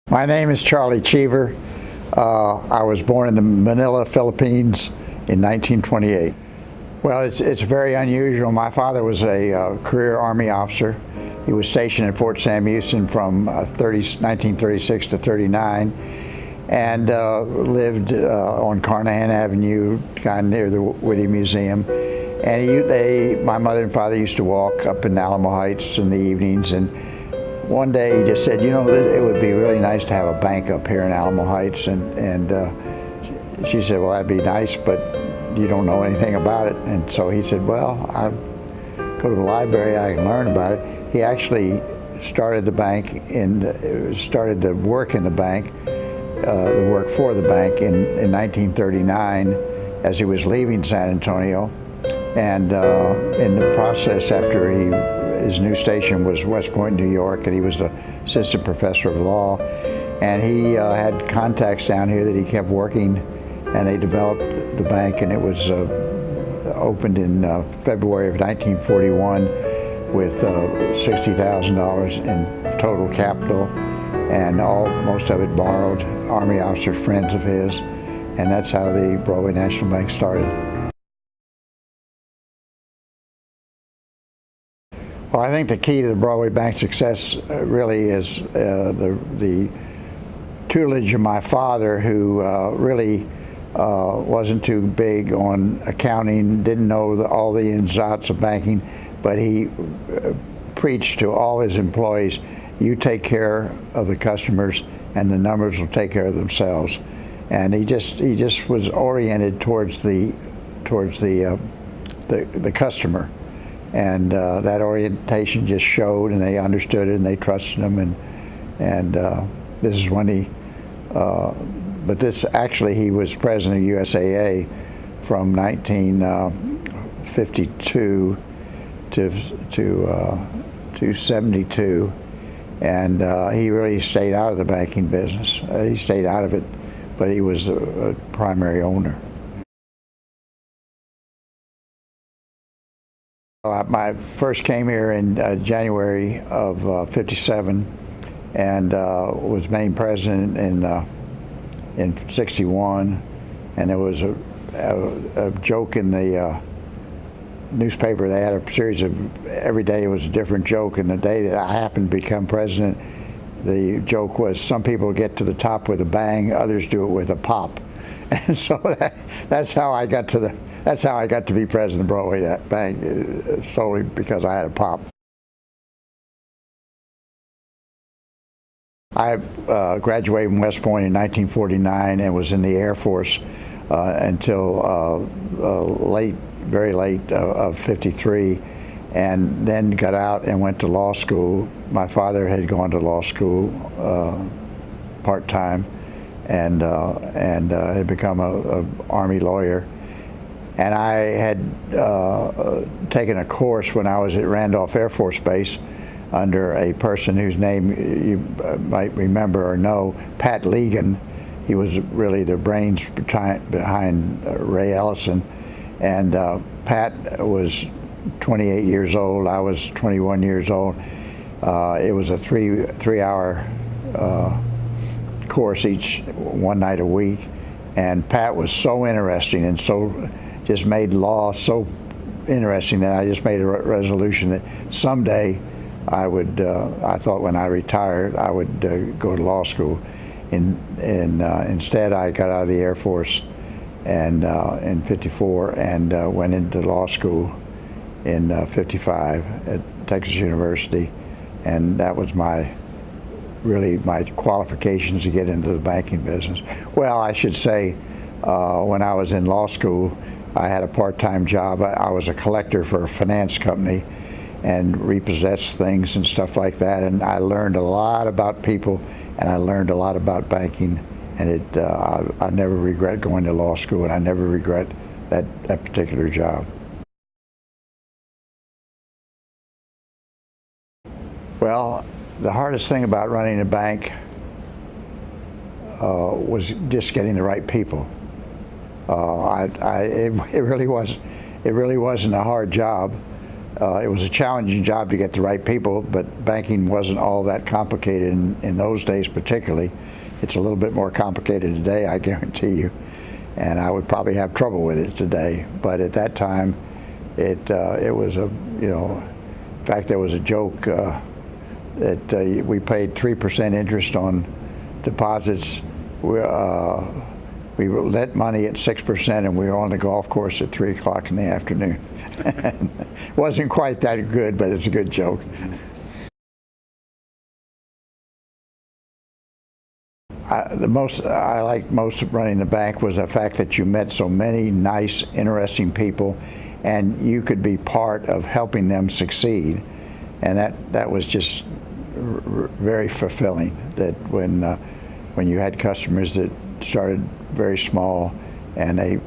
My name is Charlie Cheever. I was born in the Manila, Philippines in 1928. Well, it's very unusual. My father was a career Army officer. He was stationed at Fort Sam Houston from 1936 to 39 and lived on Carnahan Avenue, kind of near the Whitty Museum. And my mother and father used to walk up in Alamo Heights in the evenings, and one day he just said, you know, it would be really nice to have a bank up here in Alamo Heights. And she said, well, that'd be nice, but you don't know anything about it. And so he said, well, I'll go to the library, I can learn about it. He actually started the bank started the work in the bank, the work for the bank in 1939 as he was leaving San Antonio. And in the process, after his new station was West Point, New York, and he was the assistant professor of law. And he had contacts down here that he kept working, and they developed the bank, and it was opened in February of 1941 with $60,000 in total capital, and most of it borrowed, Army officers, friends of his, and that's how the Broadway National Bank started. Well, I think the key to the Broadway Bank's success really is the tutelage of my father, who really wasn't too big on accounting, didn't know all the ins and outs of banking, but he preached to all his employees, you take care of the customers and the numbers will take care of themselves. And he just was oriented towards the customer. And that orientation just showed, and they understood it, and they trusted him. And this is when he was president of USAA from 1952 to 72, and he really stayed out of the banking business. He stayed out of it, but he was a primary owner. I first came here in January of '57, and was named president in '61. And there was a joke in the newspaper. They had a series of, every day was a different joke. And the day that I happened to become president, the joke was, some people get to the top with a bang, others do it with a pop. And so that's how I got to be president of Broadway Bank, solely because I had a pop. I graduated from West Point in 1949 and was in the Air Force until very late of '53, and then got out and went to law school. My father had gone to law school part-time, and had become a Army lawyer. And I had taken a course when I was at Randolph Air Force Base under a person whose name you might remember or know, Pat Legan. He was really the brains behind Ray Ellison. And Pat was 28 years old, I was 21 years old. It was a three-hour course one night a week, and Pat was so interesting and just made law so interesting that I just made a resolution that someday I thought when I retired I would go to law school. Instead I got out of the Air Force in '54 and went into law school in '55 at Texas University, and that was really my qualifications to get into the banking business. Well, I should say, when I was in law school, I had a part-time job. I was a collector for a finance company and repossessed things and stuff like that, and I learned a lot about people, and I learned a lot about banking, and I never regret going to law school, and I never regret that particular job. Well, the hardest thing about running a bank was just getting the right people. It really wasn't a hard job. It was a challenging job to get the right people, but banking wasn't all that complicated in those days particularly. It's a little bit more complicated today, I guarantee you, and I would probably have trouble with it today. But at that time, it was a, in fact, there was a joke that we paid 3% interest on deposits. We lent money at 6%, and we were on the golf course at 3 o'clock in the afternoon. It wasn't quite that good, but it's a good joke. The most I liked most of running the bank was the fact that you met so many nice, interesting people, and you could be part of helping them succeed, and that was just very fulfilling. That when you had customers that started very small and they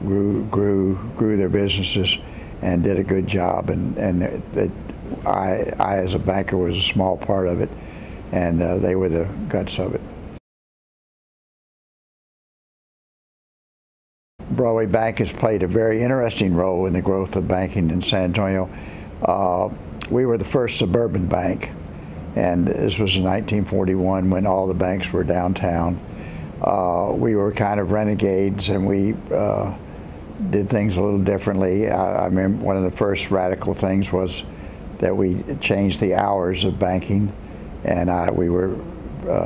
grew their businesses and did a good job, and that I as a banker was a small part of it, and they were the guts of it. Broadway Bank has played a very interesting role in the growth of banking in San Antonio. We were the first suburban bank, and this was in 1941 when all the banks were downtown. We were kind of renegades, and we did things a little differently. I remember one of the first radical things was that we changed the hours of banking, and we were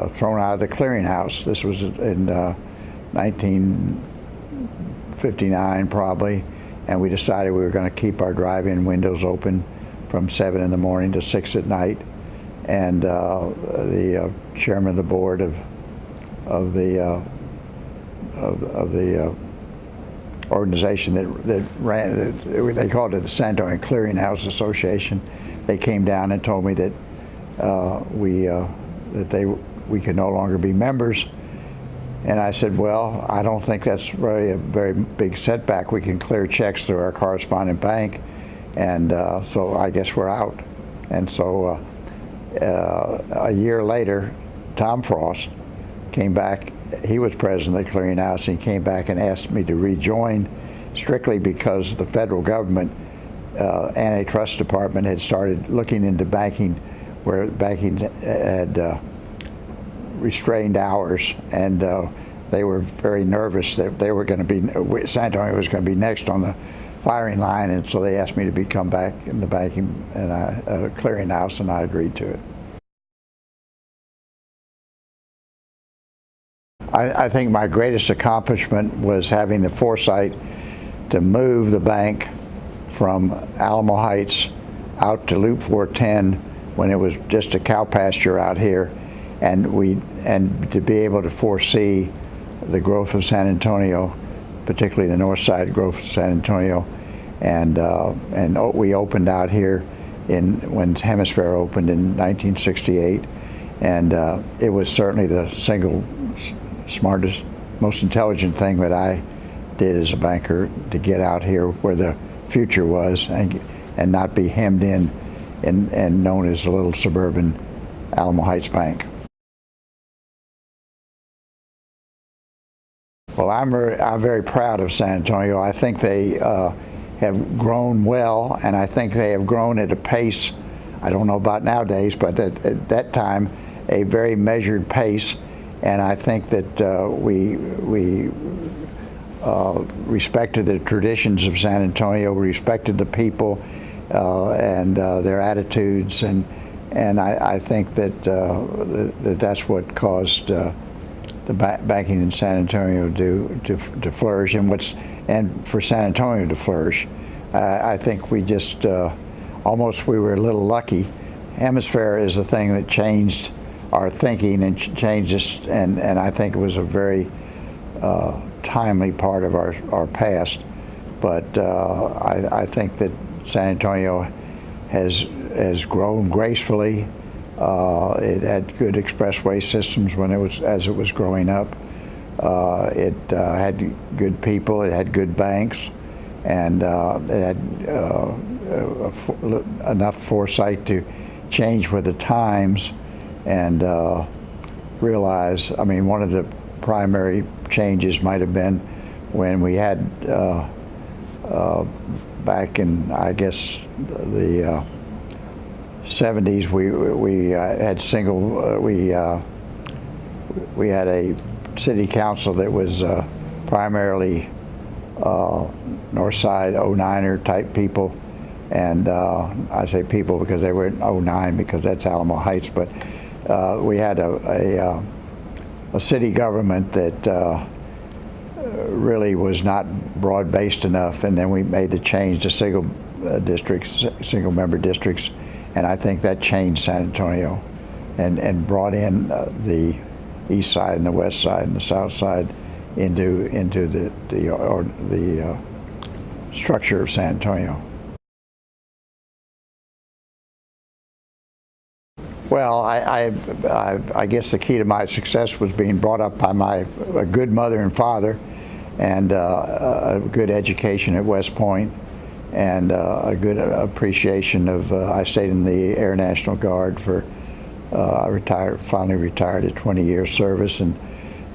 thrown out of the clearinghouse. This was in 1959 probably, and we decided we were going to keep our drive-in windows open from 7 in the morning to 6 at night. And the chairman of the board of the organization that ran, they called it the San Antonio Clearinghouse Association. They came down and told me that we could no longer be members. And I said, well, I don't think that's really a very big setback. We can clear checks through our correspondent bank, and so I guess we're out. And so a year later, Tom Frost came back. He was president of the clearinghouse, and he came back and asked me to rejoin, strictly because the federal government antitrust department had started looking into banking, where banking had restrained hours, and they were very nervous that they were going to be, San Antonio was going to be next on the firing line, and so they asked me to become back in the banking and clearinghouse, and I agreed to it. I think my greatest accomplishment was having the foresight to move the bank from Alamo Heights out to Loop 410 when it was just a cow pasture out here, and to be able to foresee the growth of San Antonio, particularly the north side growth of San Antonio, and we opened out here when Hemisphere opened in 1968, and it was certainly the single smartest, most intelligent thing that I did as a banker, to get out here where the future was and not be hemmed in and known as a little suburban Alamo Heights bank. Well, I'm very proud of San Antonio. I think they have grown well, and I think they have grown at a pace, I don't know about nowadays, but at that time, a very measured pace. And I think that we respected the traditions of San Antonio, respected the people and their attitudes, and I think that that's what caused the banking in San Antonio to flourish, and for San Antonio to flourish. I think we just we were a little lucky. Hemisphere is the thing that changed our thinking and changed us, and I think it was a very timely part of our past. But I think that San Antonio has grown gracefully. It had good expressway systems as it was growing up. It had good people. It had good banks, and it had enough foresight to change with the times and realize. I mean, one of the primary changes might have been when we had back in, I guess, the 70s, we had we had a city council that was primarily North Side 09er type people, and I say people because they were in 09 because that's Alamo Heights, but we had a city government that really was not broad-based enough, and then we made the change to single districts, single member districts, and I think that changed San Antonio and brought in the east side and the west side and the south side into the structure of San Antonio. Well, I guess the key to my success was being brought up by a good mother and father, and a good education at West Point, and a good appreciation of. I stayed in the Air National Guard for. I finally retired at 20 years service, and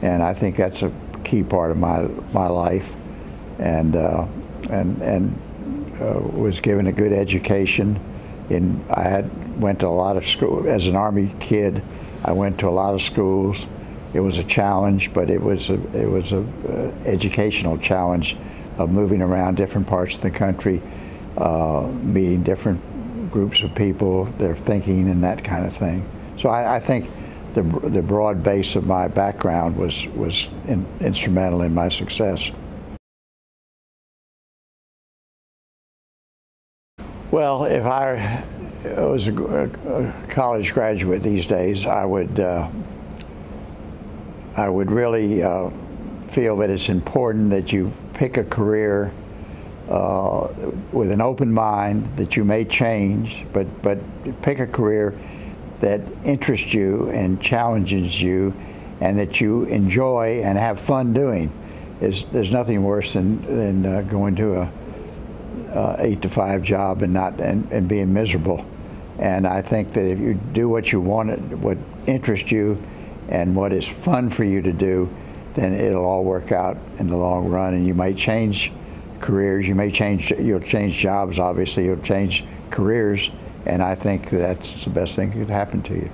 I think that's a key part of my life, and was given a good education. I went to a lot of school as an Army kid. I went to a lot of schools. It was a challenge, but it was a educational challenge of moving around different parts of the country, meeting different groups of people, their thinking, and that kind of thing. So I think the broad base of my background was instrumental in my success. Well, if I was a college graduate these days, I would really feel that it's important that you pick a career with an open mind, that you may change, but pick a career that interests you and challenges you, and that you enjoy and have fun doing. There's nothing worse than going to a 8-to-5 job and being miserable. And I think that if you do what you want, what interests you, and what is fun for you to do, then it'll all work out in the long run. And you might change careers, you'll change jobs, obviously, you'll change careers, and I think that's the best thing that could happen to you.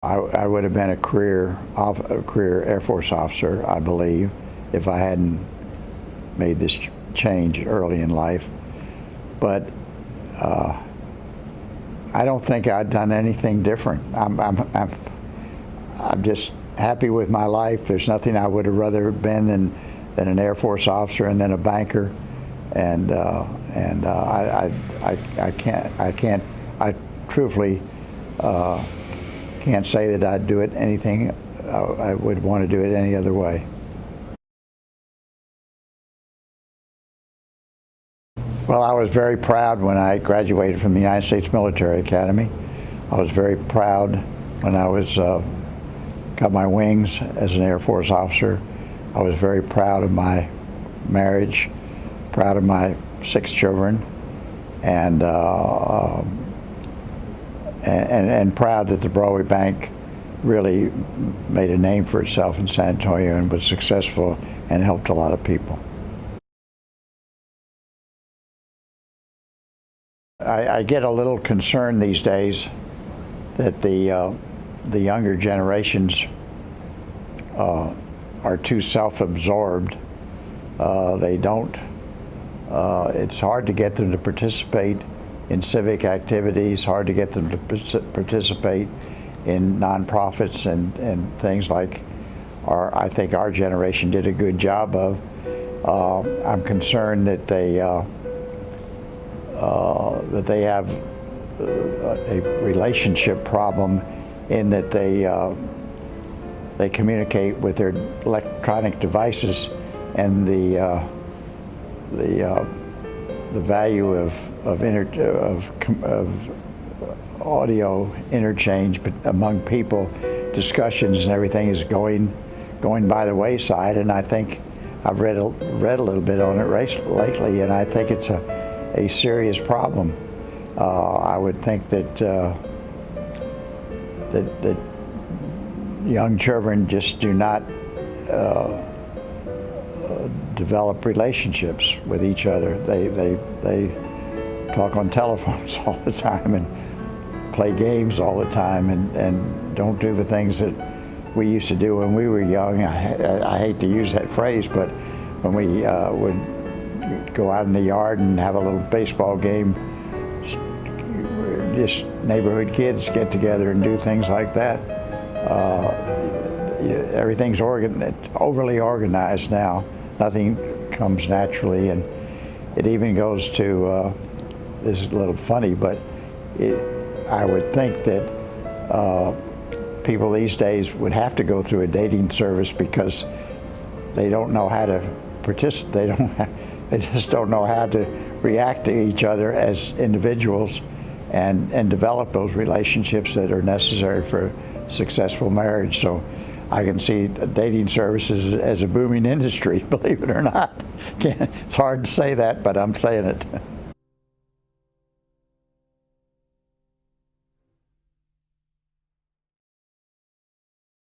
I would have been a career Air Force officer, I believe, if I hadn't made this change early in life. But I don't think I'd done anything different. I'm just happy with my life. There's nothing I would have rather been than an Air Force officer and then a banker. And I truthfully can't say that I'd do it anything. I would want to do it any other way. Well, I was very proud when I graduated from the United States Military Academy. I was very proud when I got my wings as an Air Force officer. I was very proud of my marriage, proud of my 6 children, and proud that the Broadway Bank really made a name for itself in San Antonio and was successful and helped a lot of people. I get a little concerned these days that the younger generations are too self-absorbed. They don't. It's hard to get them to participate in civic activities. Hard to get them to participate in nonprofits and things like I think our generation did a good job of. I'm concerned that they have a relationship problem in that they communicate with their electronic devices, and the value of audio interchange among people, discussions and everything is going by the wayside. And I think I've read a little bit on it lately, and I think it's a serious problem. I would think that young children just do not develop relationships with each other. They talk on telephones all the time and play games all the time and don't do the things that we used to do when we were young. I hate to use that phrase, but when we would go out in the yard and have a little baseball game, just neighborhood kids get together and do things like that. Everything's overly organized now. Nothing comes naturally, and it even goes to, this is a little funny, but I would think that people these days would have to go through a dating service because they don't know how to participate. They just don't know how to react to each other as individuals and develop those relationships that are necessary for successful marriage. So I can see dating services as a booming industry, believe it or not. It's hard to say that, but I'm saying it.